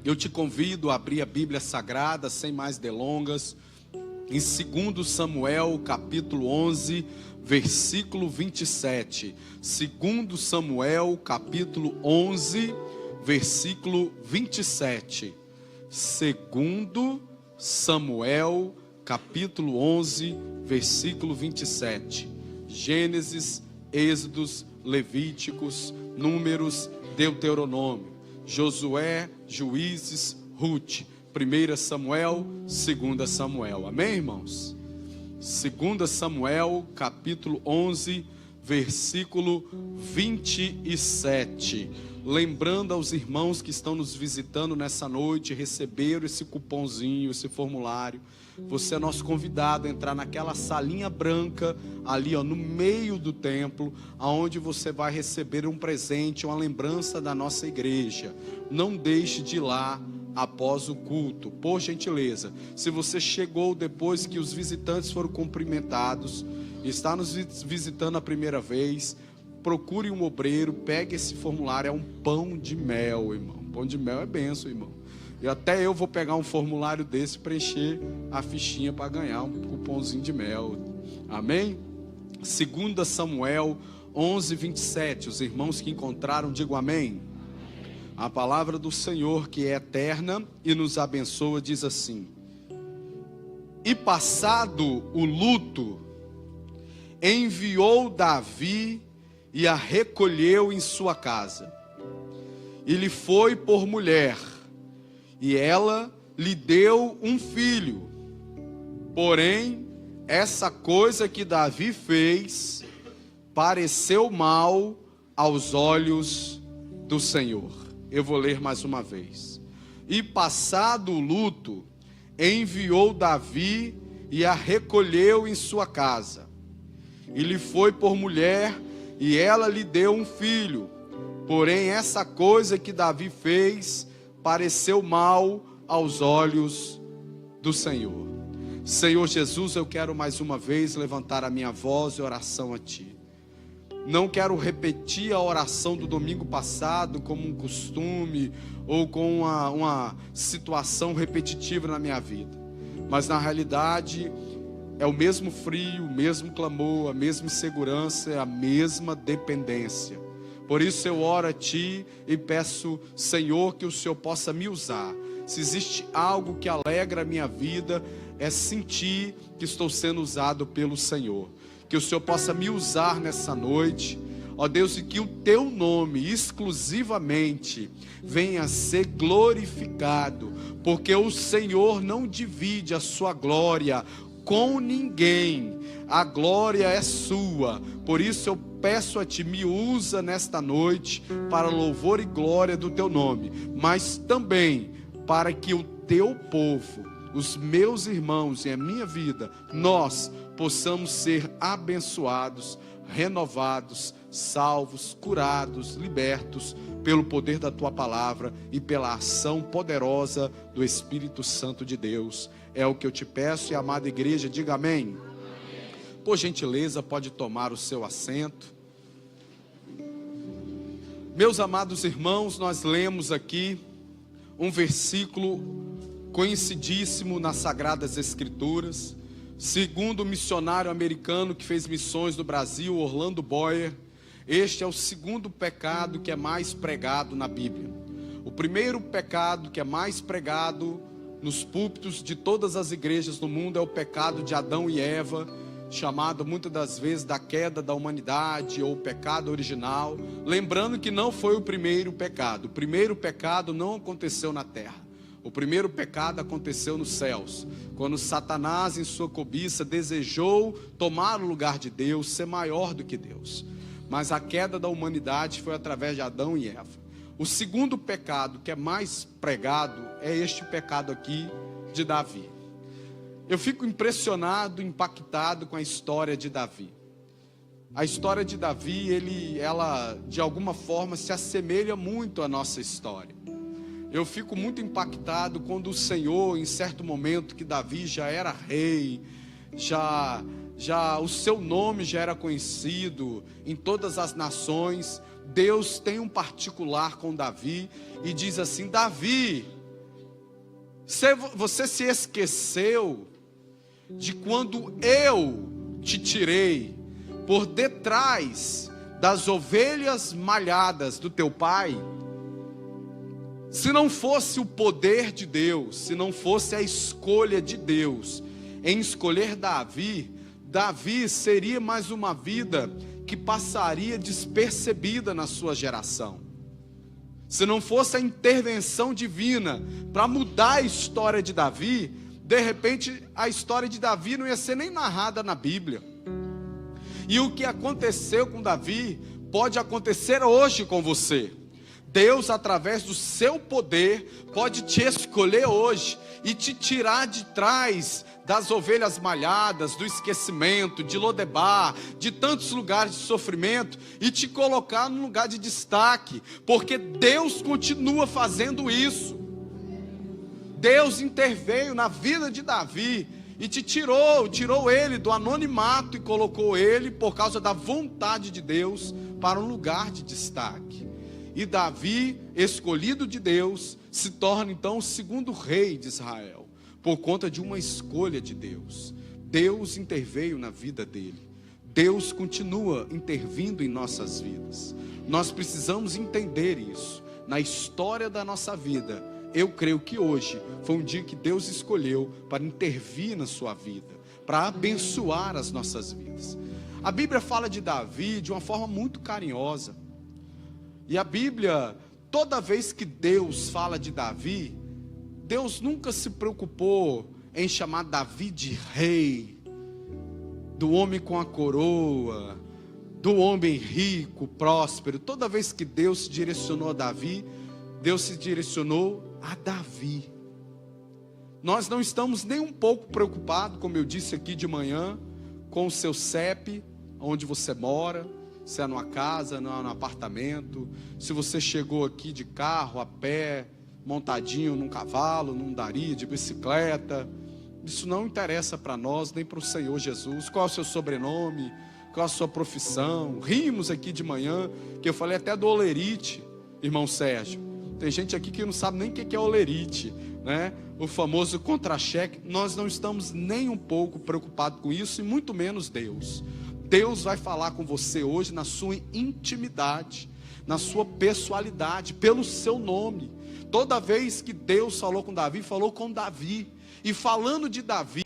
Eu te convido a abrir a Bíblia Sagrada, sem mais delongas, em 2 Samuel, capítulo 11, versículo 27. 2 Samuel, capítulo 11, versículo 27. 2 Samuel, capítulo 11, versículo 27. Gênesis, Êxodos, Levíticos, Números, Deuteronômio, Josué, Juízes, Ruth, 1 Samuel, 2 Samuel. Amém, irmãos? 2 Samuel, capítulo 11, versículo 27. Lembrando aos irmãos que estão nos visitando nessa noite, receberam esse cupomzinho, esse formulário. Você é nosso convidado a entrar naquela salinha branca, ali no meio do templo, aonde você vai receber um presente, uma lembrança da nossa igreja. Não deixe de ir lá após o culto, por gentileza. Se você chegou depois que os visitantes foram cumprimentados, está nos visitando a primeira vez, procure um obreiro, pegue esse formulário, é um pão de mel, irmão. Pão de mel é bênção, irmão. E até eu vou pegar um formulário desse, preencher a fichinha para ganhar um cupomzinho de mel. Amém? 2 Samuel 11, 27. Os irmãos que encontraram, digam amém. A palavra do Senhor, que é eterna e nos abençoa, diz assim: E passado o luto, enviou Davi e a recolheu em sua casa. E lhe foi por mulher, e ela lhe deu um filho. Porém, essa coisa que Davi fez pareceu mal aos olhos do Senhor. Eu vou ler mais uma vez. E passado o luto, enviou Davi e a recolheu em sua casa. E lhe foi por mulher, e ela lhe deu um filho. Porém, essa coisa que Davi fez pareceu mal aos olhos do Senhor. Senhor Jesus, eu quero mais uma vez levantar a minha voz e oração a Ti. Não quero repetir a oração do domingo passado como um costume ou com uma situação repetitiva na minha vida. Mas na realidade é o mesmo frio, o mesmo clamor, a mesma insegurança, a mesma dependência. Por isso eu oro a Ti e peço, Senhor, que o Senhor possa me usar. Se existe algo que alegra a minha vida, é sentir que estou sendo usado pelo Senhor. Que o Senhor possa me usar nessa noite, ó Deus, e que o Teu nome exclusivamente venha a ser glorificado, porque o Senhor não divide a sua glória com ninguém, a glória é sua. Por isso eu peço a Ti, me usa nesta noite para louvor e glória do Teu nome, mas também para que o Teu povo, os meus irmãos e a minha vida, nós possamos ser abençoados, renovados, salvos, curados, libertos pelo poder da Tua palavra e pela ação poderosa do Espírito Santo de Deus. É o que eu te peço, e a amada igreja, diga amém. Por gentileza, pode tomar o seu assento. Meus amados irmãos, nós lemos aqui um versículo conhecidíssimo nas Sagradas Escrituras, segundo o missionário americano que fez missões no Brasil, Orlando Boyer. Este é o segundo pecado que é mais pregado na Bíblia. O primeiro pecado que é mais pregado nos púlpitos de todas as igrejas do mundo é o pecado de Adão e Eva, chamado muitas das vezes da queda da humanidade ou pecado original. Lembrando que não foi o primeiro pecado. O primeiro pecado não aconteceu na terra. O primeiro pecado aconteceu nos céus, quando Satanás, em sua cobiça, desejou tomar o lugar de Deus, ser maior do que Deus. Mas a queda da humanidade foi através de Adão e Eva. O segundo pecado que é mais pregado é este pecado aqui de Davi. Eu fico impressionado, impactado com a história de Davi. A história de Davi, ela de alguma forma se assemelha muito à nossa história. Eu fico muito impactado quando o Senhor, em certo momento que Davi já era rei, já o seu nome já era conhecido em todas as nações, Deus tem um particular com Davi e diz assim: Davi, Você se esqueceu de quando eu te tirei por detrás das ovelhas malhadas do teu pai? Se não fosse o poder de Deus, se não fosse a escolha de Deus em escolher Davi, Davi seria mais uma vida que passaria despercebida na sua geração. Se não fosse a intervenção divina para mudar a história de Davi, de repente a história de Davi não ia ser nem narrada na Bíblia. E o que aconteceu com Davi pode acontecer hoje com você. Deus, através do seu poder, pode te escolher hoje e te tirar de trás das ovelhas malhadas, do esquecimento, de Lodebar, de tantos lugares de sofrimento, e te colocar num lugar de destaque, porque Deus continua fazendo isso. Deus interveio na vida de Davi e te tirou ele do anonimato e colocou ele, por causa da vontade de Deus, para um lugar de destaque. E Davi, escolhido de Deus, se torna então o segundo rei de Israel, por conta de uma escolha de Deus. Deus interveio na vida dele. Deus continua intervindo em nossas vidas. Nós precisamos entender isso. Na história da nossa vida, eu creio que hoje foi um dia que Deus escolheu para intervir na sua vida, para abençoar as nossas vidas. A Bíblia fala de Davi de uma forma muito carinhosa. E a Bíblia, toda vez que Deus fala de Davi, Deus nunca se preocupou em chamar Davi de rei, do homem com a coroa, do homem rico, próspero. Toda vez que Deus se direcionou a Davi, Deus se direcionou a Davi. Nós não estamos nem um pouco preocupados, como eu disse aqui de manhã, com o seu CEP, onde você mora, se é numa casa, no apartamento, se você chegou aqui de carro, a pé, montadinho num cavalo, num dari, de bicicleta. Isso não interessa para nós, nem para o Senhor Jesus. Qual é o seu sobrenome? Qual é a sua profissão? Rimos aqui de manhã, que eu falei até do olerite, irmão Sérgio. Tem gente aqui que não sabe nem o que é olerite, né? O famoso contra-cheque. Nós não estamos nem um pouco preocupados com isso, e muito menos Deus. Deus vai falar com você hoje na sua intimidade, na sua pessoalidade, pelo seu nome. Toda vez que Deus falou com Davi, falou com Davi. E falando de Davi,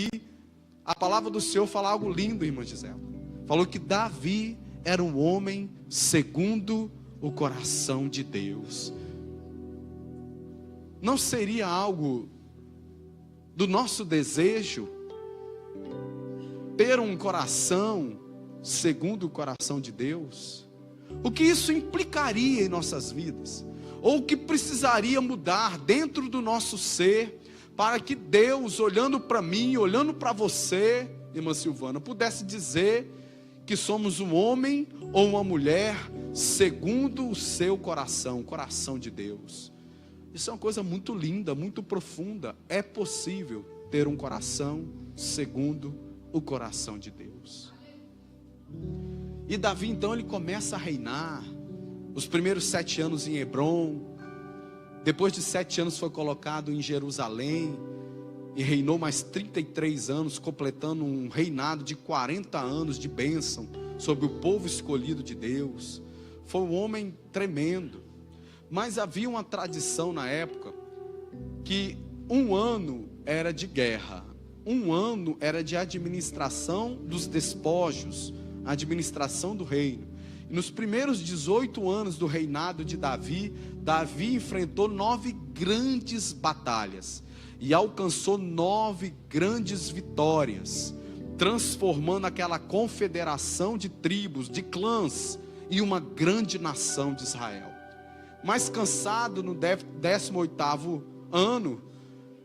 a palavra do Senhor fala algo lindo, irmã Gisela. Falou que Davi era um homem segundo o coração de Deus. Não seria algo do nosso desejo ter um coração segundo o coração de Deus? O que isso implicaria em nossas vidas? Ou o que precisaria mudar dentro do nosso ser, para que Deus, olhando para mim, olhando para você, irmã Silvana, pudesse dizer que somos um homem ou uma mulher segundo o seu coração, o coração de Deus? Isso é uma coisa muito linda, muito profunda. É possível ter um coração segundo o coração de Deus. E Davi então ele começa a reinar. Os primeiros 7 anos em Hebrom. Depois de 7 anos foi colocado em Jerusalém. E reinou mais 33 anos, completando um reinado de 40 anos de bênção sobre o povo escolhido de Deus. Foi um homem tremendo. Mas havia uma tradição na época que 1 ano era de guerra, 1 ano era de administração dos despojos, administração do reino. E nos primeiros 18 anos do reinado de Davi, Davi enfrentou 9 grandes batalhas e alcançou 9 grandes vitórias, transformando aquela confederação de tribos, de clãs, em uma grande nação de Israel. Mas cansado, no 18º ano,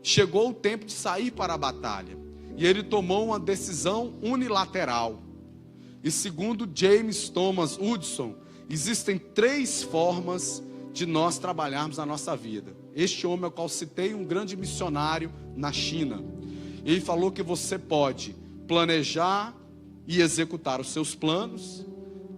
chegou o tempo de sair para a batalha. E ele tomou uma decisão unilateral. E segundo James Thomas Hudson, existem 3 formas de nós trabalharmos a nossa vida. Este homem ao qual citei, um grande missionário na China. Ele falou que você pode planejar e executar os seus planos.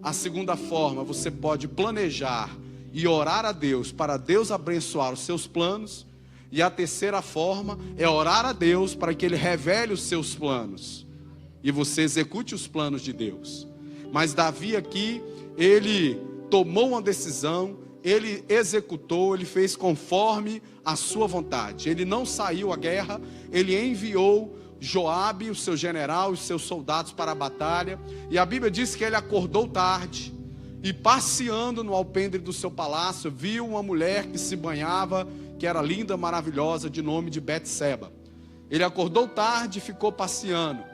A segunda forma, você pode planejar e orar a Deus para Deus abençoar os seus planos. E a terceira forma é orar a Deus para que Ele revele os seus planos e você execute os planos de Deus. Mas Davi aqui, ele tomou uma decisão, ele executou, ele fez conforme a sua vontade. Ele não saiu à guerra, ele enviou Joabe, o seu general, os seus soldados para a batalha. E a Bíblia diz que ele acordou tarde e, passeando no alpendre do seu palácio, viu uma mulher que se banhava, que era linda, maravilhosa, de nome de Betseba. Ele acordou tarde e ficou passeando.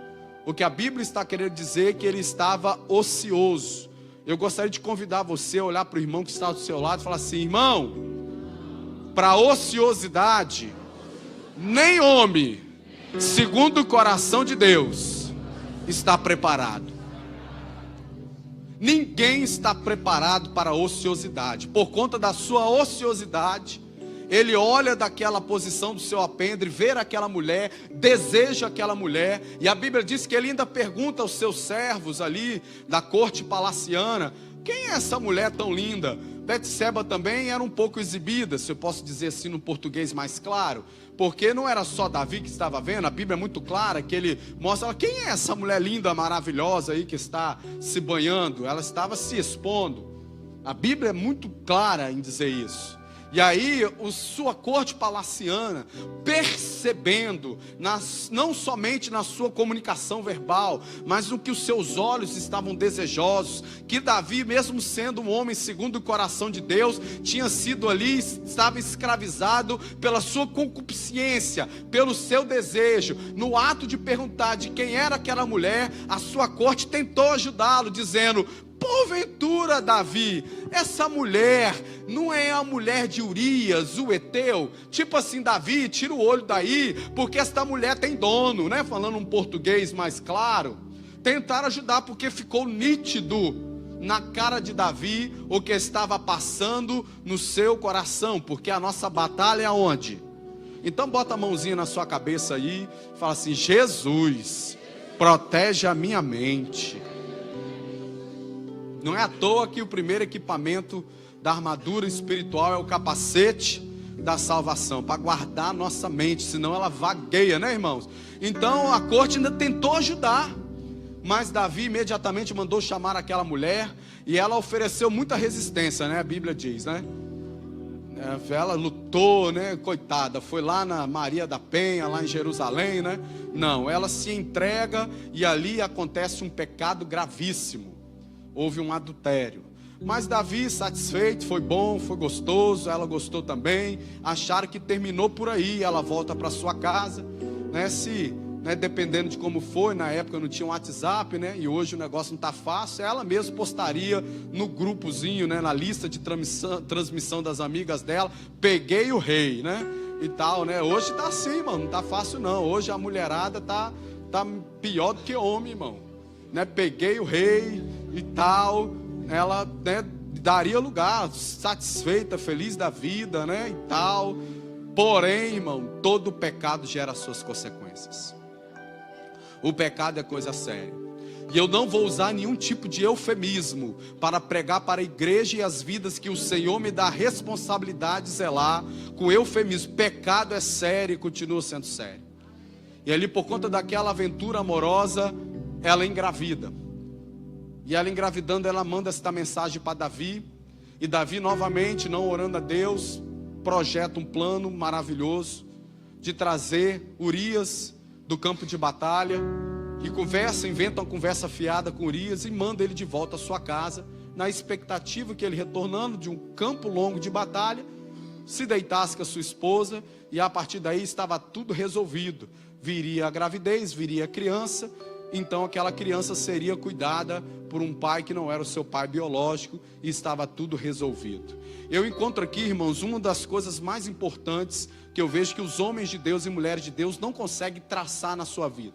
O que a Bíblia está querendo dizer é que ele estava ocioso. Eu gostaria de convidar você a olhar para o irmão que está do seu lado e falar assim: irmão, para ociosidade, nem homem, segundo o coração de Deus, está preparado. Ninguém está preparado para a ociosidade. Por conta da sua ociosidade, ele olha daquela posição do seu alpendre, vê aquela mulher, deseja aquela mulher. E a Bíblia diz que ele ainda pergunta aos seus servos ali da corte palaciana: quem é essa mulher tão linda? Betseba também era um pouco exibida, se eu posso dizer assim no português mais claro, porque não era só Davi que estava vendo. A Bíblia é muito clara que ele mostra: quem é essa mulher linda, maravilhosa aí que está se banhando? Ela estava se expondo. A Bíblia é muito clara em dizer isso. E aí, sua corte palaciana, percebendo, não somente na sua comunicação verbal, mas no que os seus olhos estavam desejosos, que Davi, mesmo sendo um homem segundo o coração de Deus, tinha sido ali, estava escravizado pela sua concupiscência, pelo seu desejo. No ato de perguntar de quem era aquela mulher, a sua corte tentou ajudá-lo, dizendo: porventura, Davi, essa mulher não é a mulher de Urias, o Eteu? Tipo assim, Davi, tira o olho daí, porque esta mulher tem dono, né? Falando um português mais claro. Tentaram ajudar, porque ficou nítido na cara de Davi o que estava passando no seu coração, porque a nossa batalha é aonde? Então bota a mãozinha na sua cabeça aí, fala assim: Jesus, protege a minha mente. Não é à toa que o primeiro equipamento da armadura espiritual é o capacete da salvação, para guardar a nossa mente, senão ela vagueia, né, irmãos? Então a corte ainda tentou ajudar, mas Davi imediatamente mandou chamar aquela mulher, e ela ofereceu muita resistência, né? A Bíblia diz, né? Ela lutou, né? Coitada, foi lá na Maria da Penha, lá em Jerusalém, né? Não, ela se entrega, e ali acontece um pecado gravíssimo. Houve um adultério. Mas Davi, satisfeito, foi bom, foi gostoso, ela gostou também. Acharam que terminou por aí. Ela volta para sua casa, né? Dependendo de como foi, na época não tinha um WhatsApp, né? E hoje o negócio não está fácil. Ela mesma postaria no grupozinho, né? Na lista de transmissão das amigas dela: peguei o rei, né? E tal, né? Hoje está assim, mano, não está fácil não. Hoje a mulherada tá pior do que homem, irmão, né? Peguei o rei e tal. Ela, né, daria lugar, satisfeita, feliz da vida, né, e tal. Porém, irmão, todo pecado gera suas consequências. O pecado é coisa séria. E eu não vou usar nenhum tipo de eufemismo para pregar para a igreja e as vidas que o Senhor me dá a responsabilidade de zelar com eufemismo. Pecado é sério e continua sendo sério. E ali, por conta daquela aventura amorosa, ela engravida. E ela engravidando, ela manda esta mensagem para Davi. E Davi, novamente, não orando a Deus, projeta um plano maravilhoso de trazer Urias do campo de batalha. E inventa uma conversa fiada com Urias e manda ele de volta à sua casa, na expectativa que ele, retornando de um campo longo de batalha, se deitasse com a sua esposa. E a partir daí estava tudo resolvido. Viria a gravidez, viria a criança. Então aquela criança seria cuidada por um pai que não era o seu pai biológico, e estava tudo resolvido. Eu encontro aqui, irmãos, uma das coisas mais importantes que eu vejo que os homens de Deus e mulheres de Deus não conseguem traçar na sua vida.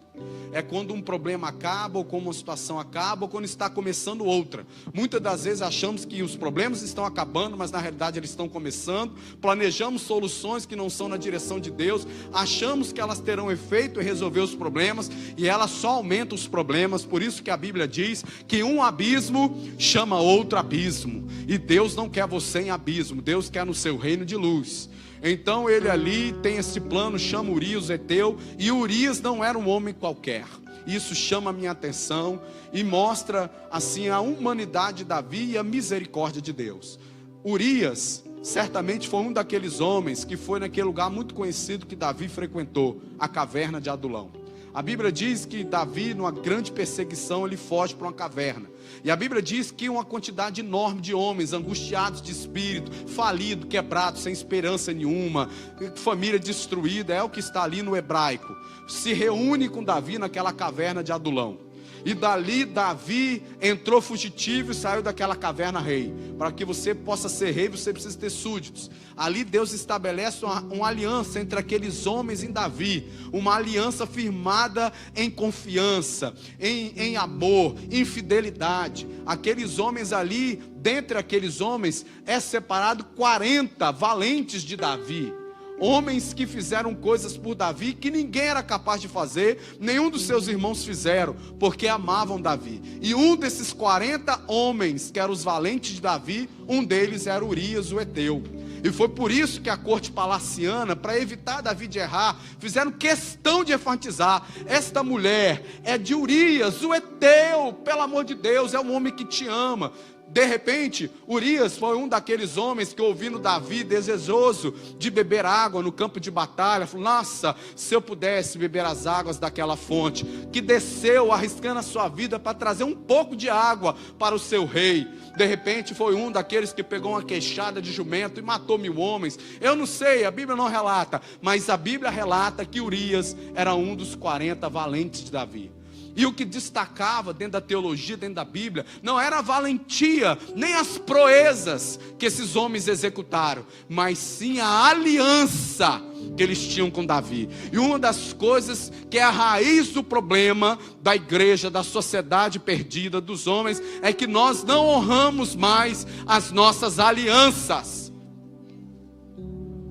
É quando um problema acaba, ou quando uma situação acaba, ou quando está começando outra. Muitas das vezes achamos que os problemas estão acabando, mas na realidade eles estão começando. Planejamos soluções que não são na direção de Deus, achamos que elas terão efeito em resolver os problemas, e elas só aumentam os problemas. Por isso que a Bíblia diz que um abismo chama outro abismo, e Deus não quer você em abismo, Deus quer no seu reino de luz. Então ele ali tem esse plano, chama Urias, o heteu, e Urias não era um homem qualquer. Isso chama a minha atenção e mostra assim a humanidade de Davi e a misericórdia de Deus. Urias certamente foi um daqueles homens que foi naquele lugar muito conhecido que Davi frequentou, a caverna de Adulão. A Bíblia diz que Davi, numa grande perseguição, ele foge para uma caverna. E a Bíblia diz que uma quantidade enorme de homens, angustiados de espírito, falido, quebrado, sem esperança nenhuma, família destruída, é o que está ali no hebraico, se reúne com Davi naquela caverna de Adulão. E dali Davi entrou fugitivo e saiu daquela caverna rei. Para que você possa ser rei, você precisa ter súditos. Ali Deus estabelece uma aliança entre aqueles homens em Davi. Uma aliança firmada em confiança, em amor, em fidelidade. Aqueles homens ali, dentre aqueles homens, é separado 40 valentes de Davi. Homens que fizeram coisas por Davi que ninguém era capaz de fazer, nenhum dos seus irmãos fizeram, porque amavam Davi. E um desses 40 homens, que eram os valentes de Davi, um deles era Urias, o heteu. E foi por isso que a corte palaciana, para evitar Davi de errar, fizeram questão de enfatizar: esta mulher é de Urias, o heteu, pelo amor de Deus, é um homem que te ama. De repente, Urias foi um daqueles homens que, ouvindo Davi desejoso de beber água no campo de batalha, falou: nossa, se eu pudesse beber as águas daquela fonte, que desceu arriscando a sua vida para trazer um pouco de água para o seu rei. De repente foi um daqueles que pegou uma queixada de jumento e matou 1000 homens. Eu não sei, a Bíblia não relata, mas a Bíblia relata que Urias era um dos 40 valentes de Davi. E o que destacava dentro da teologia, dentro da Bíblia, não era a valentia, nem as proezas que esses homens executaram, mas sim a aliança que eles tinham com Davi. E uma das coisas que é a raiz do problema da igreja, da sociedade perdida, dos homens, é que nós não honramos mais as nossas alianças.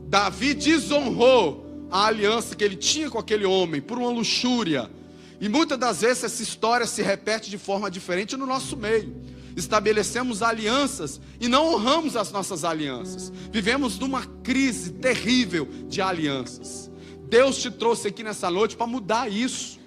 Davi desonrou a aliança que ele tinha com aquele homem por uma luxúria. E muitas das vezes essa história se repete de forma diferente no nosso meio. Estabelecemos alianças e não honramos as nossas alianças. Vivemos numa crise terrível de alianças. Deus te trouxe aqui nessa noite para mudar isso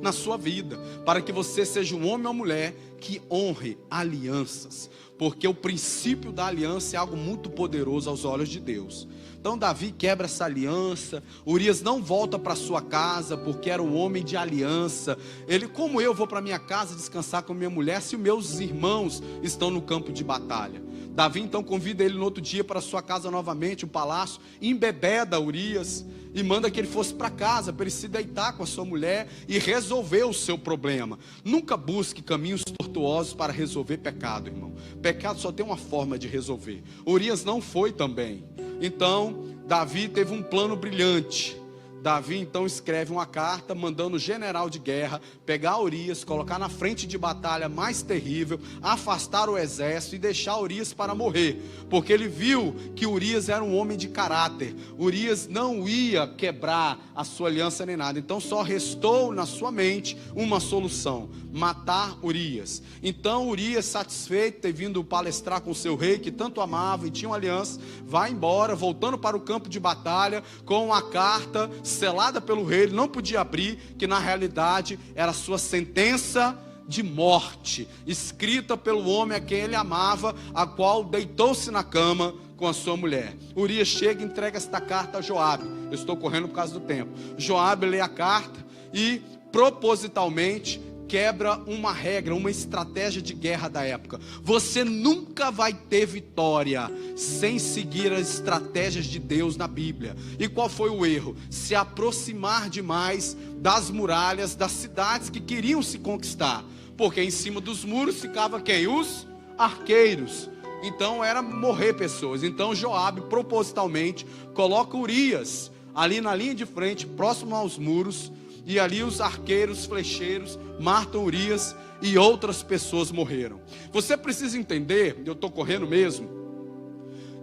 na sua vida, para que você seja um homem ou mulher que honre alianças, porque o princípio da aliança é algo muito poderoso aos olhos de Deus. Então Davi quebra essa aliança. Urias não volta para sua casa, porque era um homem de aliança. Ele: como eu vou para minha casa descansar com minha mulher, se os meus irmãos estão no campo de batalha? Davi então convida ele no outro dia para sua casa novamente, o palácio, embebeda Urias e manda que ele fosse para casa, para ele se deitar com a sua mulher e resolver o seu problema. Nunca busque caminhos tortuosos para resolver pecado, irmão. Pecado só tem uma forma de resolver. Urias não foi também. Então Davi teve um plano brilhante. Davi então escreve uma carta mandando o general de guerra pegar Urias, colocar na frente de batalha mais terrível, afastar o exército e deixar Urias para morrer, porque ele viu que Urias era um homem de caráter. Urias não ia quebrar a sua aliança nem nada. Então só restou na sua mente uma solução: matar Urias. Então Urias, satisfeito de ter vindo palestrar com seu rei, que tanto amava e tinha uma aliança, vai embora, voltando para o campo de batalha com uma carta selada pelo rei. Ele não podia abrir, que na realidade era sua sentença de morte, escrita pelo homem a quem ele amava, a qual deitou-se na cama com a sua mulher. Urias chega e entrega esta carta a Joabe. Eu estou correndo por causa do tempo. Joabe lê a carta e propositalmente quebra uma regra, uma estratégia de guerra da época. Você nunca vai ter vitória sem seguir as estratégias de Deus na Bíblia. E qual foi o erro? Se aproximar demais das muralhas das cidades que queriam se conquistar, porque em cima dos muros ficava quem? Os arqueiros. Então era morrer pessoas. Então Joabe propositalmente coloca Urias ali na linha de frente, próximo aos muros, e ali os arqueiros, flecheiros matam Urias e outras pessoas morreram. Você precisa entender, eu estou correndo mesmo,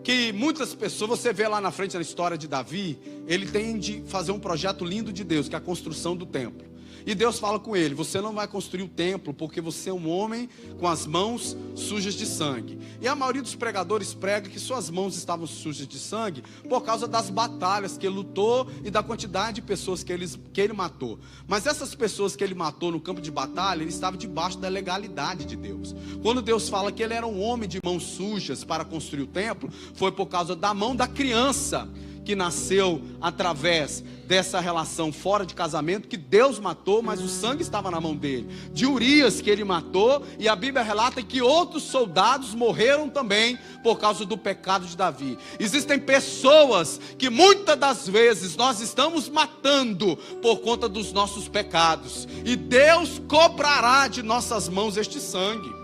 que muitas pessoas, você vê lá na frente na história de Davi, ele tem de fazer um projeto lindo de Deus, que é a construção do templo. E Deus fala com ele: você não vai construir o templo, porque você é um homem com as mãos sujas de sangue. E a maioria dos pregadores prega que suas mãos estavam sujas de sangue por causa das batalhas que ele lutou e da quantidade de pessoas que ele matou. Mas essas pessoas que ele matou no campo de batalha, ele estava debaixo da legalidade de Deus. Quando Deus fala que ele era um homem de mãos sujas para construir o templo, foi por causa da mão da criança que nasceu através dessa relação fora de casamento, que Deus matou, mas o sangue estava na mão dele. De Urias, que ele matou, e a Bíblia relata que outros soldados morreram também por causa do pecado de Davi. Existem pessoas que muitas das vezes nós estamos matando por conta dos nossos pecados, e Deus cobrará de nossas mãos este sangue.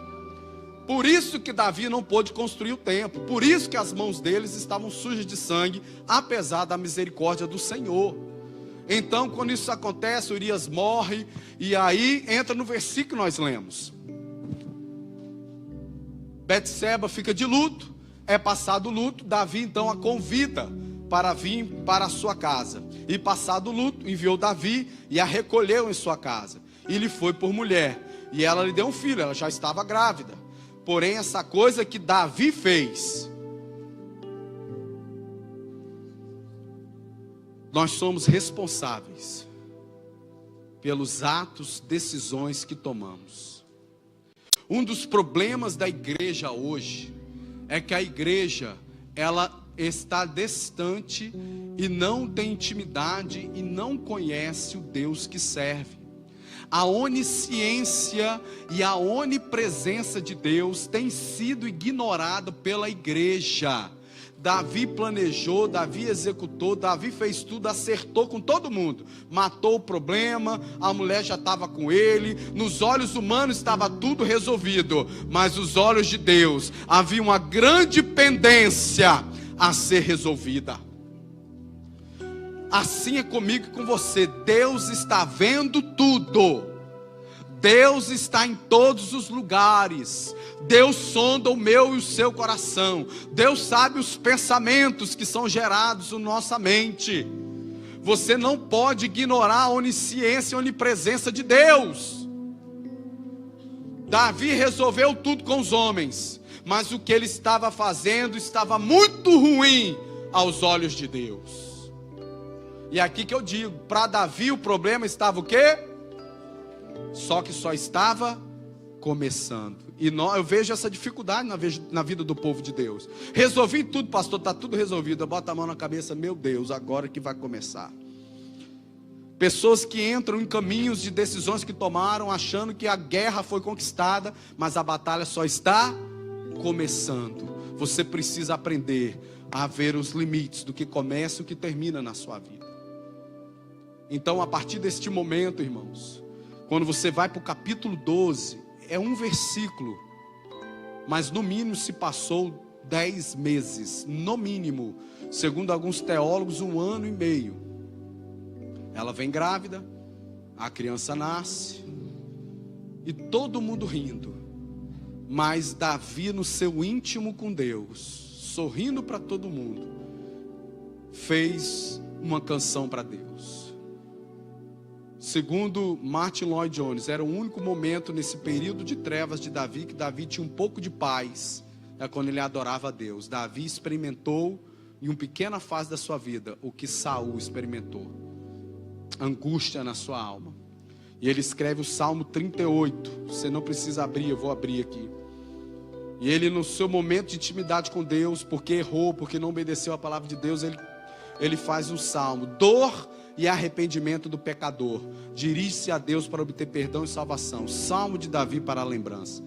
Por isso que Davi não pôde construir o templo. Por isso que as mãos deles estavam sujas de sangue, apesar da misericórdia do Senhor. Então, quando isso acontece, Urias morre. E aí entra no versículo que nós lemos. Betseba fica de luto. É passado o luto. Davi então a convida para vir para a sua casa. E passado o luto, enviou Davi e a recolheu em sua casa. E lhe foi por mulher. E ela lhe deu um filho. Ela já estava grávida. Porém, essa coisa que Davi fez, nós somos responsáveis pelos atos, decisões que tomamos. Um dos problemas da igreja hoje é que a igreja, ela está distante e não tem intimidade e não conhece o Deus que serve. A onisciência e a onipresença de Deus tem sido ignorada pela igreja. Davi planejou, Davi executou, Davi fez tudo, acertou com todo mundo. Matou o problema, a mulher já estava com ele. Nos olhos humanos estava tudo resolvido, mas nos olhos de Deus havia uma grande pendência a ser resolvida. Assim é comigo e com você. Deus está vendo tudo. Deus está em todos os lugares. Deus sonda o meu e o seu coração. Deus sabe os pensamentos que são gerados na nossa mente. Você não pode ignorar a onisciência e a onipresença de Deus. Davi resolveu tudo com os homens, mas o que ele estava fazendo estava muito ruim aos olhos de Deus. E aqui que eu digo, para Davi o problema estava o quê? Só que só estava começando. E eu vejo essa dificuldade na vida do povo de Deus. Resolvi tudo, pastor, está tudo resolvido. Eu boto a mão na cabeça, meu Deus, agora que vai começar. Pessoas que entram em caminhos de decisões que tomaram, achando que a guerra foi conquistada, mas a batalha só está começando. Você precisa aprender a ver os limites do que começa e o que termina na sua vida. Então, a partir deste momento, irmãos, quando você vai para o capítulo 12, é um versículo, mas no mínimo se passou 10 meses, no mínimo, segundo alguns teólogos, 1 ano e meio. Ela vem grávida, a criança nasce, e todo mundo rindo, mas Davi no seu íntimo com Deus, sorrindo para todo mundo, fez uma canção para Deus. Segundo Martin Lloyd Jones, era o único momento nesse período de trevas de Davi que Davi tinha um pouco de paz, é quando ele adorava a Deus. Davi experimentou em uma pequena fase da sua vida o que Saul experimentou, angústia na sua alma. E ele escreve o Salmo 38, você não precisa abrir, eu vou abrir aqui. E ele, no seu momento de intimidade com Deus, porque errou, porque não obedeceu a palavra de Deus, ele faz um salmo: dor e arrependimento do pecador, dirige-se a Deus para obter perdão e salvação. Salmo de Davi para a lembrança.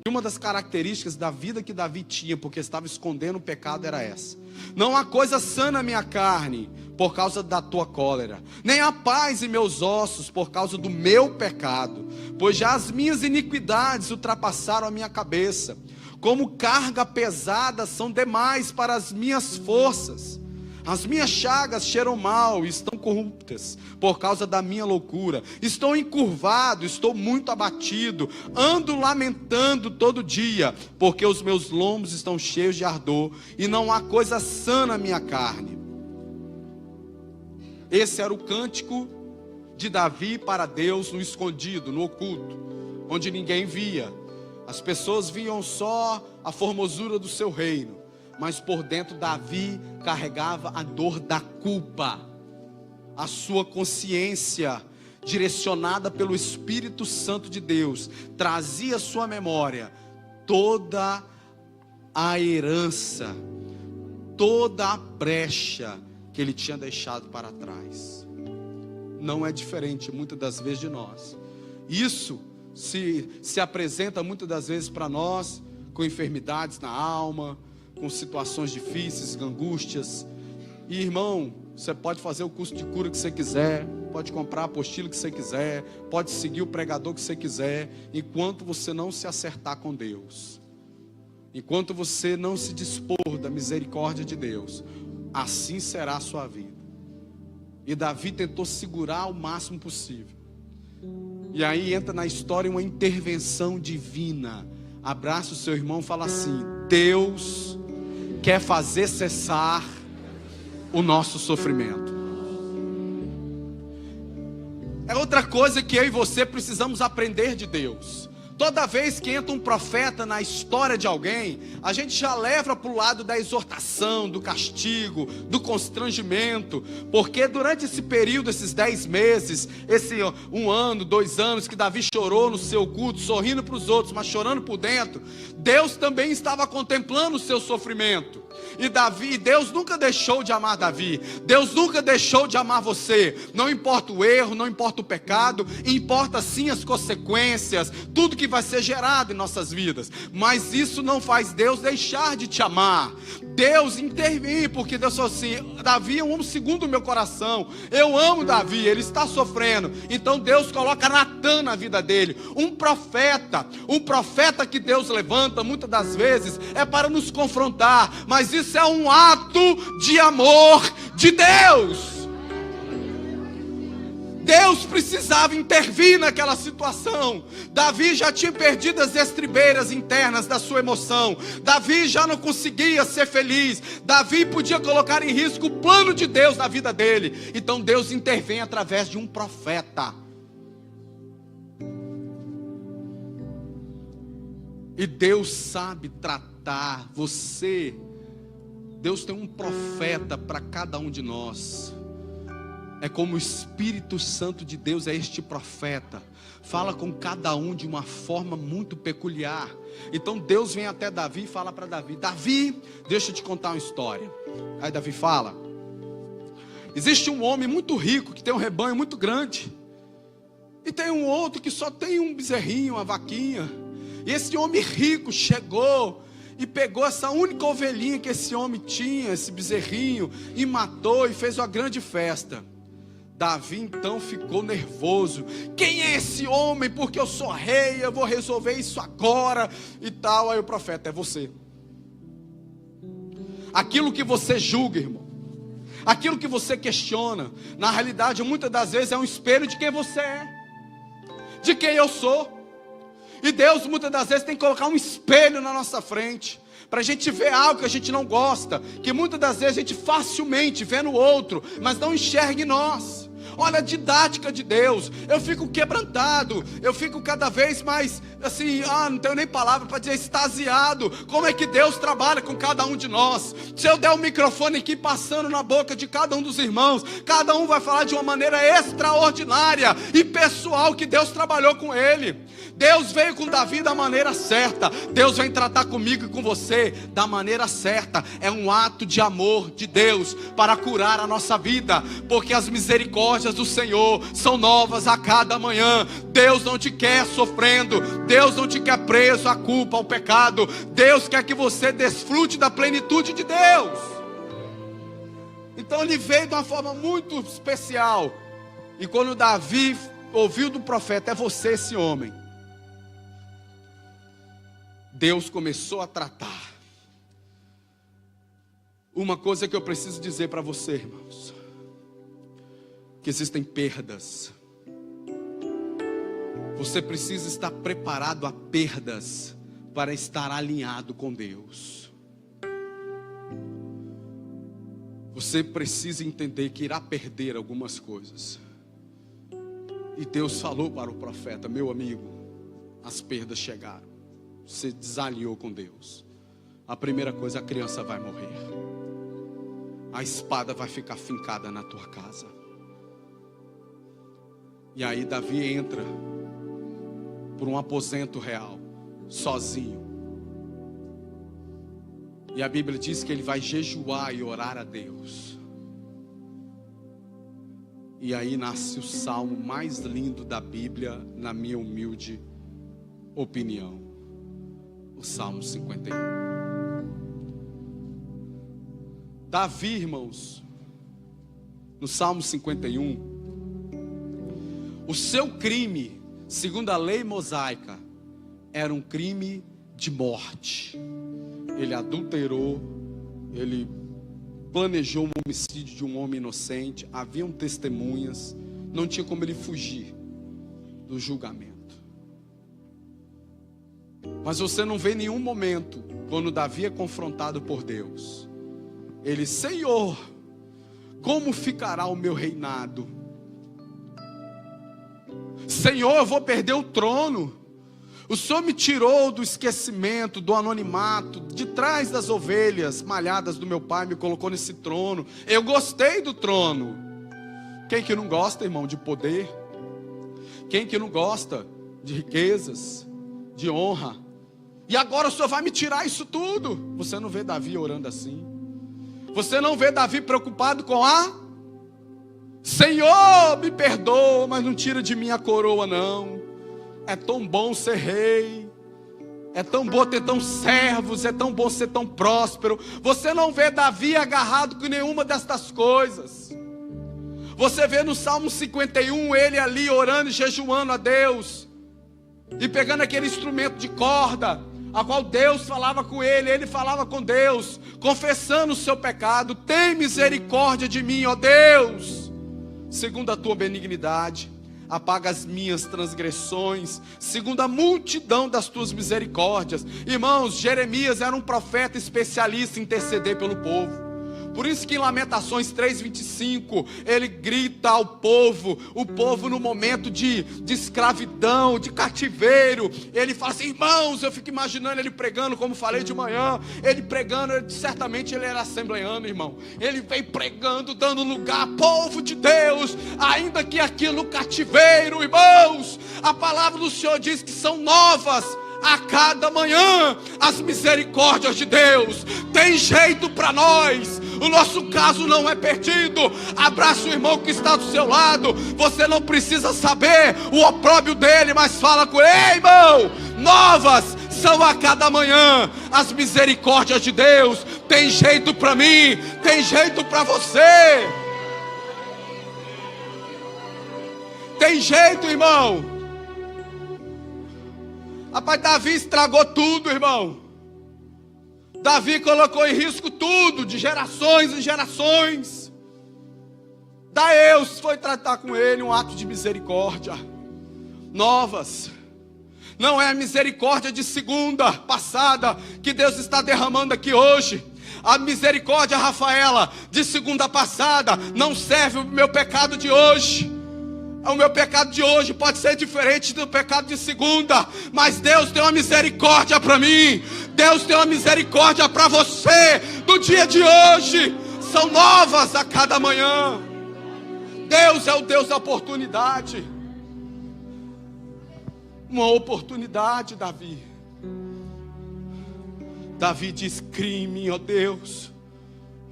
E uma das características da vida que Davi tinha, porque estava escondendo o pecado, era essa: não há coisa sã na minha carne por causa da tua cólera, nem há paz em meus ossos por causa do meu pecado, pois já as minhas iniquidades ultrapassaram a minha cabeça, como carga pesada são demais para as minhas forças. As minhas chagas cheiram mal e estão corruptas por causa da minha loucura. Estou encurvado, estou muito abatido, ando lamentando todo dia, porque os meus lombos estão cheios de ardor e não há coisa sã na minha carne. Esse era o cântico de Davi para Deus no escondido, no oculto, onde ninguém via. As pessoas viam só a formosura do seu reino, mas por dentro Davi carregava a dor da culpa. A sua consciência, direcionada pelo Espírito Santo de Deus, trazia à sua memória toda a herança, toda a brecha que ele tinha deixado para trás. Não é diferente muitas das vezes de nós. Isso se apresenta muitas das vezes para nós com enfermidades na alma, com situações difíceis, angústias. E irmão, você pode fazer o curso de cura que você quiser, pode comprar a apostila que você quiser, pode seguir o pregador que você quiser, enquanto você não se acertar com Deus, enquanto você não se dispor da misericórdia de Deus, assim será a sua vida. E Davi tentou segurar o máximo possível. E aí entra na história uma intervenção divina. Abraça o seu irmão e fala assim: Deus quer fazer cessar o nosso sofrimento. É outra coisa que eu e você precisamos aprender de Deus. Toda vez que entra um profeta na história de alguém, a gente já leva para o lado da exortação, do castigo, do constrangimento, porque durante esse período, esses 10 meses, esse 1 ano, 2 anos que Davi chorou no seu culto, sorrindo para os outros, mas chorando por dentro, Deus também estava contemplando o seu sofrimento. E Deus nunca deixou de amar Davi, Deus nunca deixou de amar você. Não importa o erro, não importa o pecado, importa sim as consequências, tudo que vai ser gerado em nossas vidas. Mas isso não faz Deus deixar de te amar. Deus intervém, porque Deus falou assim: Davi é um homem segundo o meu coração, eu amo Davi, ele está sofrendo. Então Deus coloca Natã na vida dele, um profeta que Deus levanta muitas das vezes é para nos confrontar, mas isso é um ato de amor de Deus. Deus precisava intervir naquela situação. Davi já tinha perdido as estribeiras internas da sua emoção. Davi já não conseguia ser feliz. Davi podia colocar em risco o plano de Deus na vida dele. Então Deus intervém através de um profeta. E Deus sabe tratar você. Deus tem um profeta para cada um de nós. É como o Espírito Santo de Deus é este profeta. Fala com cada um de uma forma muito peculiar. Então Deus vem até Davi e fala para Davi: Davi, deixa eu te contar uma história. Aí Davi fala: existe um homem muito rico que tem um rebanho muito grande. E tem um outro que só tem um bezerrinho, uma vaquinha. E esse homem rico chegou e pegou essa única ovelhinha que esse homem tinha, esse bezerrinho, e matou e fez uma grande festa. Davi então ficou nervoso. Quem é esse homem? Porque eu sou rei, eu vou resolver isso agora e tal. Aí o profeta: é você. Aquilo que você julga, irmão, aquilo que você questiona, na realidade muitas das vezes é um espelho de quem você é, de quem eu sou. E Deus muitas das vezes tem que colocar um espelho na nossa frente, para a gente ver algo que a gente não gosta, que muitas das vezes a gente facilmente vê no outro, mas não enxerga em nós. Olha a didática de Deus. Eu fico quebrantado, eu fico cada vez mais assim, não tenho nem palavra para dizer, extasiado. Como é que Deus trabalha com cada um de nós? Se eu der o microfone aqui passando na boca de cada um dos irmãos, cada um vai falar de uma maneira extraordinária e pessoal que Deus trabalhou com ele. Deus veio com Davi da maneira certa. Deus vem tratar comigo e com você da maneira certa. É um ato de amor de Deus para curar a nossa vida, porque as misericórdias do Senhor são novas a cada manhã. Deus não te quer sofrendo, Deus não te quer preso à culpa, ao pecado. Deus quer que você desfrute da plenitude de Deus. Então ele veio de uma forma muito especial. E quando Davi ouviu do profeta: é você esse homem, Deus começou a tratar. Uma coisa que eu preciso dizer para você, irmãos, que existem perdas. Você precisa estar preparado a perdas para estar alinhado com Deus. Você precisa entender que irá perder algumas coisas. E Deus falou para o profeta: meu amigo, as perdas chegaram. Você desalinhou com Deus. A primeira coisa, a criança vai morrer. A espada vai ficar fincada na tua casa. E aí Davi entra por um aposento real, sozinho. E a Bíblia diz que ele vai jejuar e orar a Deus. E aí nasce o salmo mais lindo da Bíblia, na minha humilde opinião. O Salmo 51. Davi, irmãos, no Salmo 51, o seu crime, segundo a lei mosaica, era um crime de morte. Ele adulterou, ele planejou um homicídio de um homem inocente, haviam testemunhas, não tinha como ele fugir do julgamento. Mas você não vê nenhum momento, quando Davi é confrontado por Deus, ele: Senhor, como ficará o meu reinado? Senhor, eu vou perder o trono. O Senhor me tirou do esquecimento, do anonimato, de trás das ovelhas malhadas do meu pai, me colocou nesse trono. Eu gostei do trono. Quem que não gosta, irmão, de poder? Quem que não gosta de riquezas, de honra? E agora o Senhor vai me tirar isso tudo? Você não vê Davi orando assim? Você não vê Davi preocupado com Senhor, me perdoa, mas não tira de mim a coroa não. É tão bom ser rei, é tão bom ter tão servos, é tão bom ser tão próspero. Você não vê Davi agarrado com nenhuma destas coisas. Você vê no Salmo 51, ele ali orando e jejuando a Deus, e pegando aquele instrumento de corda, a qual Deus falava com ele falava com Deus, confessando o seu pecado: tem misericórdia de mim, ó Deus, segundo a tua benignidade, apaga as minhas transgressões, segundo a multidão das tuas misericórdias. Irmãos, Jeremias era um profeta especialista em interceder pelo povo. Por isso que em Lamentações 3:25, ele grita ao povo, o povo no momento de escravidão, de cativeiro, ele fala assim: irmãos, eu fico imaginando ele pregando, como falei de manhã, ele pregando, certamente ele era assembleano, irmão, ele vem pregando, dando lugar, povo de Deus, ainda que aqui no cativeiro, irmãos, a palavra do Senhor diz que são novas a cada manhã as misericórdias de Deus. Tem jeito para nós, o nosso caso não é perdido. Abraça o irmão que está do seu lado. Você não precisa saber o opróbrio dele, mas fala com ele: ei, irmão, novas são a cada manhã as misericórdias de Deus. Tem jeito para mim, tem jeito para você. Tem jeito, irmão. Rapaz, Davi estragou tudo, irmão. Davi colocou em risco tudo, de gerações em gerações. Deus foi tratar com ele um ato de misericórdia. Novas. Não é a misericórdia de segunda passada que Deus está derramando aqui hoje. A misericórdia, Rafaela, de segunda passada não serve para o meu pecado de hoje. O meu pecado de hoje pode ser diferente do pecado de segunda, mas Deus tem uma misericórdia para mim. Deus tem uma misericórdia para você do dia de hoje. São novas a cada manhã. Deus é o Deus da oportunidade. Uma oportunidade, Davi. Davi diz: cria em mim, ó Deus,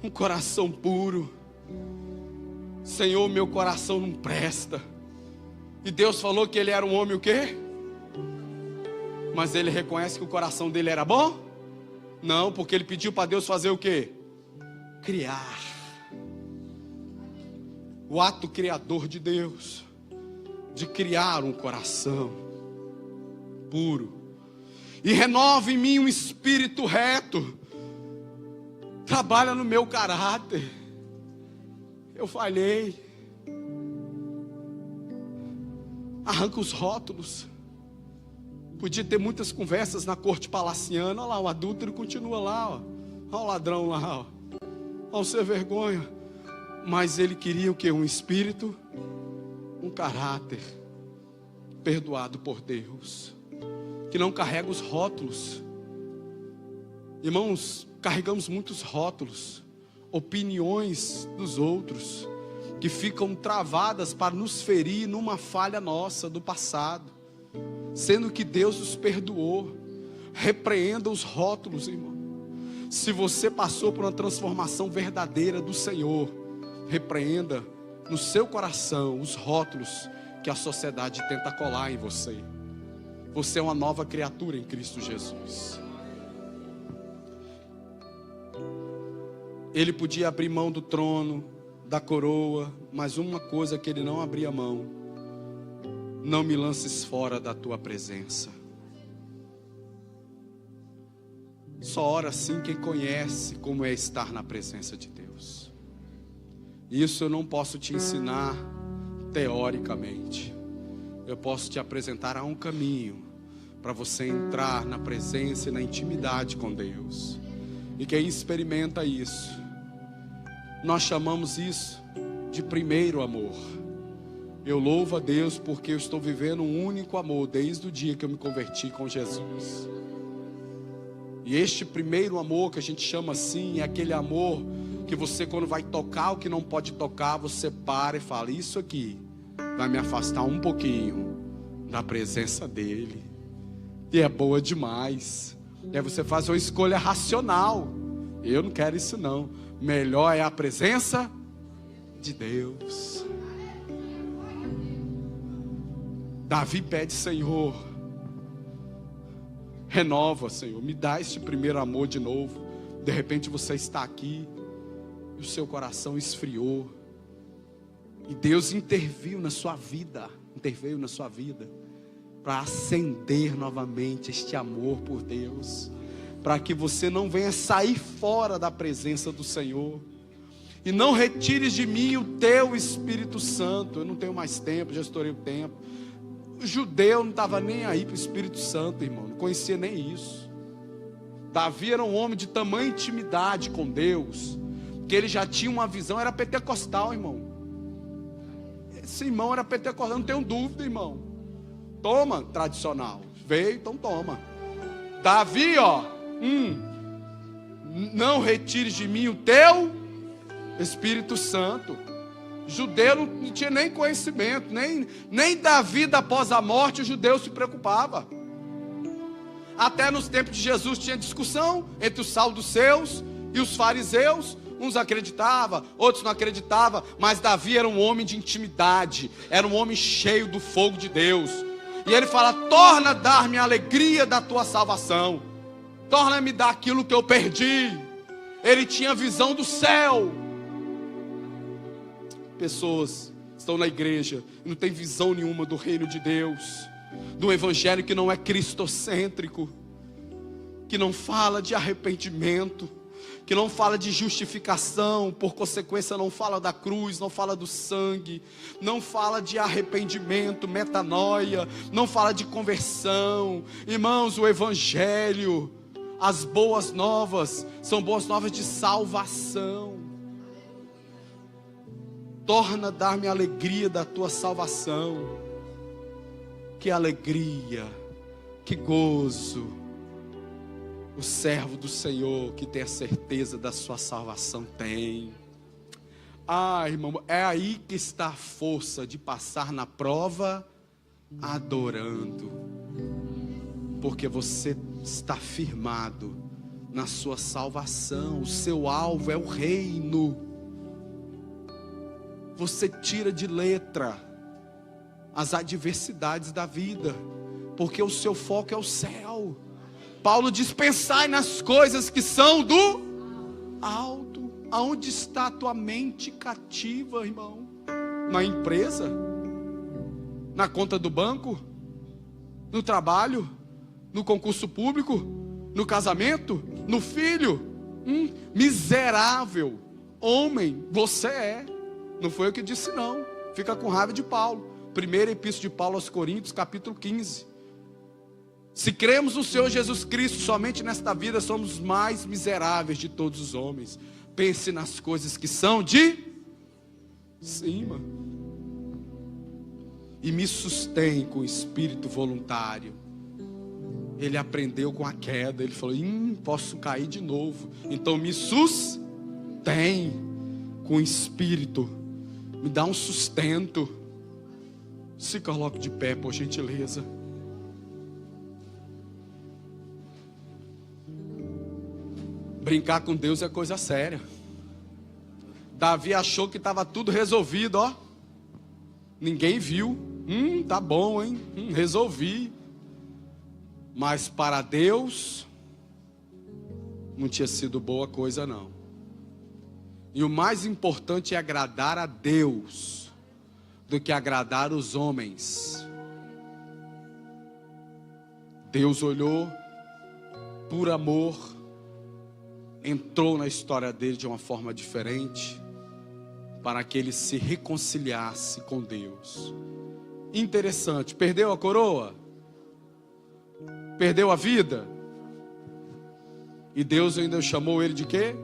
um coração puro. Senhor, meu coração não presta. E Deus falou que ele era um homem o quê? Mas ele reconhece que o coração dele era bom? Não, porque ele pediu para Deus fazer o quê? Criar. O ato criador de Deus, de criar um coração puro. E renova em mim um espírito reto. Trabalha no meu caráter. Eu falhei. Arranca os rótulos. Podia ter muitas conversas na corte palaciana. Olha lá, o adúltero continua lá, ó. Olha o ladrão lá, ó. Olha o sem vergonha. Mas ele queria o quê? Um espírito, um caráter. perdoado por Deus, que não carrega os rótulos. Irmãos, carregamos muitos rótulos, opiniões dos outros, que ficam travadas para nos ferir numa falha nossa do passado, sendo que Deus nos perdoou. Repreenda os rótulos, irmão. Se você passou por uma transformação verdadeira do Senhor, repreenda no seu coração os rótulos que a sociedade tenta colar em você. Você é uma nova criatura em Cristo Jesus. Ele podia abrir mão do trono, da coroa, mas uma coisa que ele não abria mão: não me lances fora da tua presença. Só ora assim quem conhece como é estar na presença de Deus. Isso eu não posso te ensinar teoricamente. Eu posso te apresentar a um caminho para você entrar na presença e na intimidade com Deus. E quem experimenta isso, nós chamamos isso de primeiro amor. Eu louvo a Deus porque eu estou vivendo um único amor desde o dia que eu me converti com Jesus. E este primeiro amor que a gente chama assim, é aquele amor que você, quando vai tocar o que não pode tocar, você para e fala: isso aqui vai me afastar um pouquinho da presença dele. E é boa demais. E aí você faz uma escolha racional: eu não quero isso não. Melhor é a presença de Deus. Davi pede: Senhor, renova, Senhor, me dá este primeiro amor de novo. De repente você está aqui e o seu coração esfriou, e Deus interveio na sua vida para acender novamente este amor por Deus, para que você não venha sair fora da presença do Senhor. E não retires de mim o teu Espírito Santo. Eu não tenho mais tempo, já estourei o tempo. O judeu não estava nem aí para o Espírito Santo, irmão, não conhecia nem isso. Davi era um homem de tamanha intimidade com Deus, que ele já tinha uma visão, era pentecostal, irmão. Esse irmão era pentecostal, não tenho dúvida, irmão. Toma, tradicional, veio, então toma. Davi, não retires de mim o teu Espírito Santo. Judeu não tinha nem conhecimento, nem da vida após a morte o judeu se preocupava. Até nos tempos de Jesus tinha discussão entre os saduceus e os fariseus. Uns acreditavam, outros não acreditavam, mas Davi era um homem de intimidade, era um homem cheio do fogo de Deus. E ele fala: torna a dar-me a alegria da tua salvação, torna-me dar aquilo que eu perdi. Ele tinha visão do céu. Pessoas estão na igreja e não tem visão nenhuma do reino de Deus, do evangelho que não é cristocêntrico, que não fala de arrependimento, que não fala de justificação, por consequência não fala da cruz, não fala do sangue, não fala de arrependimento, metanoia, não fala de conversão. Irmãos, o evangelho, as boas novas, são boas novas de salvação. Torna a dar-me a alegria da tua salvação. Que alegria, que gozo o servo do Senhor que tem a certeza da sua salvação tem. Irmão, é aí que está a força de passar na prova adorando, porque você está firmado na sua salvação. O seu alvo é o reino. Você tira de letra as adversidades da vida, porque o seu foco é o céu. Paulo diz: pensai nas coisas que são do alto. Aonde está a tua mente cativa, irmão? Na empresa? Na conta do banco? No trabalho? No concurso público? No casamento? No filho? Miserável homem você é. Não foi eu que disse não. Fica com raiva de Paulo. Primeira epístola de Paulo aos Coríntios, capítulo 15. Se cremos no Senhor Jesus Cristo somente nesta vida, somos os mais miseráveis de todos os homens. Pense nas coisas que são de cima. e me sustém com espírito voluntário. Ele aprendeu com a queda. Ele falou: posso cair de novo. Então me sustém com espírito. Me dá um sustento. Se coloque de pé, por gentileza. Brincar com Deus é coisa séria. Davi achou que estava tudo resolvido, ó. Ninguém viu. Tá bom, hein? Resolvi. Mas para Deus não tinha sido boa coisa, não. E o mais importante é agradar a Deus do que agradar os homens. Deus olhou por amor, entrou na história dele de uma forma diferente, para que ele se reconciliasse com Deus. Interessante, perdeu a coroa? Perdeu a vida? E Deus ainda chamou ele de quê?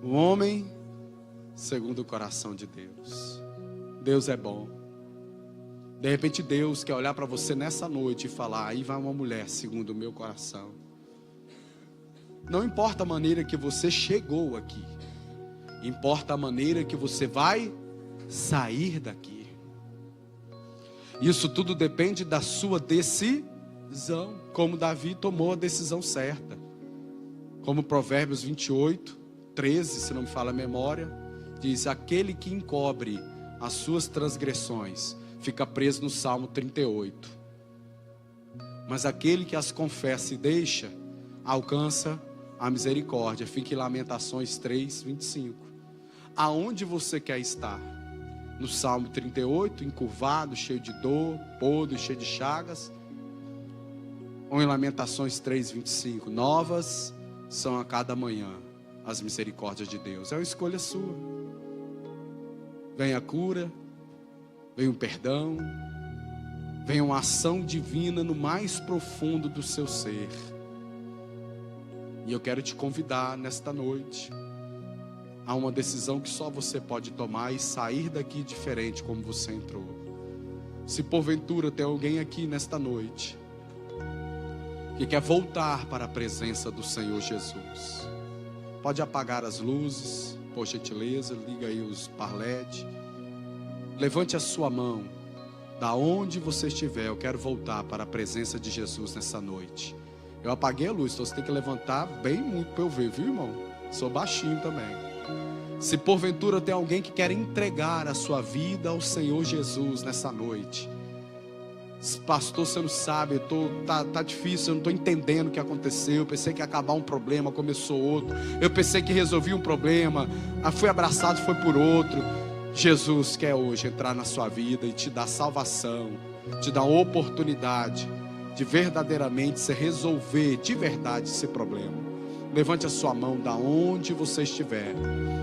O homem segundo o coração de Deus. Deus é bom. De repente Deus quer olhar para você nessa noite e falar: aí vai uma mulher segundo o meu coração. Não importa a maneira que você chegou aqui, importa a maneira que você vai sair daqui. Isso tudo depende da sua decisão, como Davi tomou a decisão certa. Como Provérbios 28, 13, se não me falha a memória, diz: aquele que encobre as suas transgressões fica preso no Salmo 38. Mas aquele que as confessa e deixa, alcança a misericórdia. Fica em Lamentações 3, 25. Aonde você quer estar? No Salmo 38, encurvado, cheio de dor, podre, cheio de chagas? Ou em Lamentações 3, 25? Novas são a cada manhã as misericórdias de Deus. É uma escolha sua. Vem a cura, vem o perdão, vem uma ação divina no mais profundo do seu ser. E eu quero te convidar nesta noite a uma decisão que só você pode tomar e sair daqui diferente como você entrou. Se porventura tem alguém aqui nesta noite que quer voltar para a presença do Senhor Jesus, pode apagar as luzes, por gentileza, liga aí os parletes. Levante a sua mão, da onde você estiver. Eu quero voltar para a presença de Jesus nessa noite. Eu apaguei a luz, então você tem que levantar bem muito para eu ver, viu, irmão? Sou baixinho também. Se porventura tem alguém que quer entregar a sua vida ao Senhor Jesus nessa noite: pastor, você não sabe, tá difícil, eu não estou entendendo o que aconteceu. Eu pensei que ia acabar um problema, começou outro. Eu pensei que resolvi um problema, fui abraçado, foi por outro. Jesus quer hoje entrar na sua vida e te dar salvação, te dar oportunidade de verdadeiramente se resolver de verdade esse problema. Levante a sua mão da onde você estiver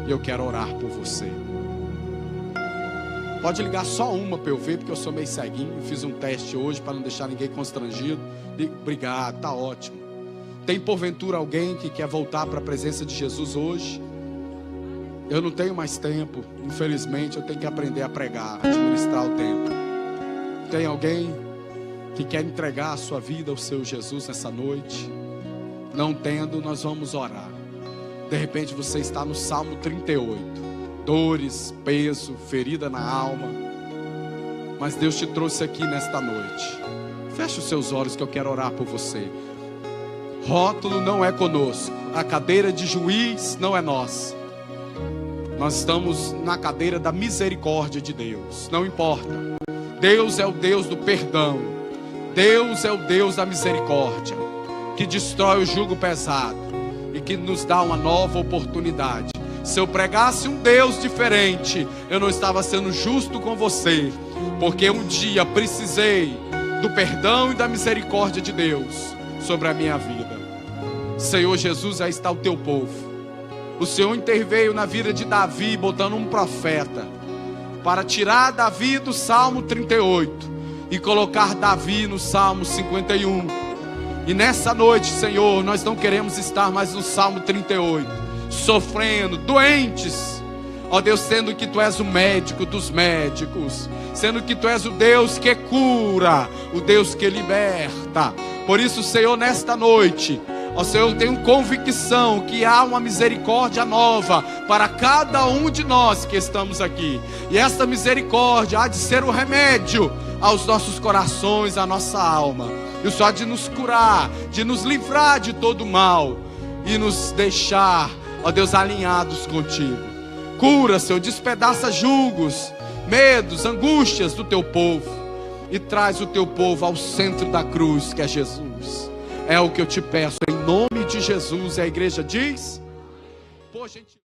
e eu quero orar por você. Pode ligar só uma para eu ver, porque eu sou meio ceguinho. Fiz um teste hoje para não deixar ninguém constrangido. Obrigado, tá ótimo. Tem porventura alguém que quer voltar para a presença de Jesus hoje? Eu não tenho mais tempo, infelizmente. Eu tenho que aprender a pregar, administrar o tempo. Tem alguém que quer entregar a sua vida ao seu Jesus nessa noite? Não tendo, nós vamos orar. De repente você está no Salmo 38, dores, peso, ferida na alma, mas Deus te trouxe aqui nesta noite. Feche os seus olhos que eu quero orar por você. Rótulo não é conosco, a cadeira de juiz não é nossa. Nós estamos na cadeira da misericórdia de Deus. Não importa, Deus é o Deus do perdão, Deus é o Deus da misericórdia, que destrói o jugo pesado e que nos dá uma nova oportunidade. Se eu pregasse um Deus diferente, eu não estava sendo justo com você, porque um dia precisei do perdão e da misericórdia de Deus sobre a minha vida. Senhor Jesus, aí está o teu povo. O Senhor interveio na vida de Davi, botando um profeta para tirar Davi do Salmo 38 e colocar Davi no Salmo 51. E nessa noite, Senhor, nós não queremos estar mais no Salmo 38, sofrendo, doentes, ó Deus, sendo que Tu és o médico dos médicos, sendo que Tu és o Deus que cura, o Deus que liberta. Por isso, Senhor, nesta noite, ó Senhor, eu tenho convicção que há uma misericórdia nova para cada um de nós que estamos aqui. E esta misericórdia há de ser o remédio aos nossos corações, à nossa alma. E o Senhor há de nos curar, de nos livrar de todo mal e nos deixar, ó Deus, alinhados contigo. Cura, Senhor, despedaça julgos, medos, angústias do Teu povo e traz o Teu povo ao centro da cruz, que é Jesus. É o que eu te peço, em nome de Jesus. E a igreja diz: pô, gente.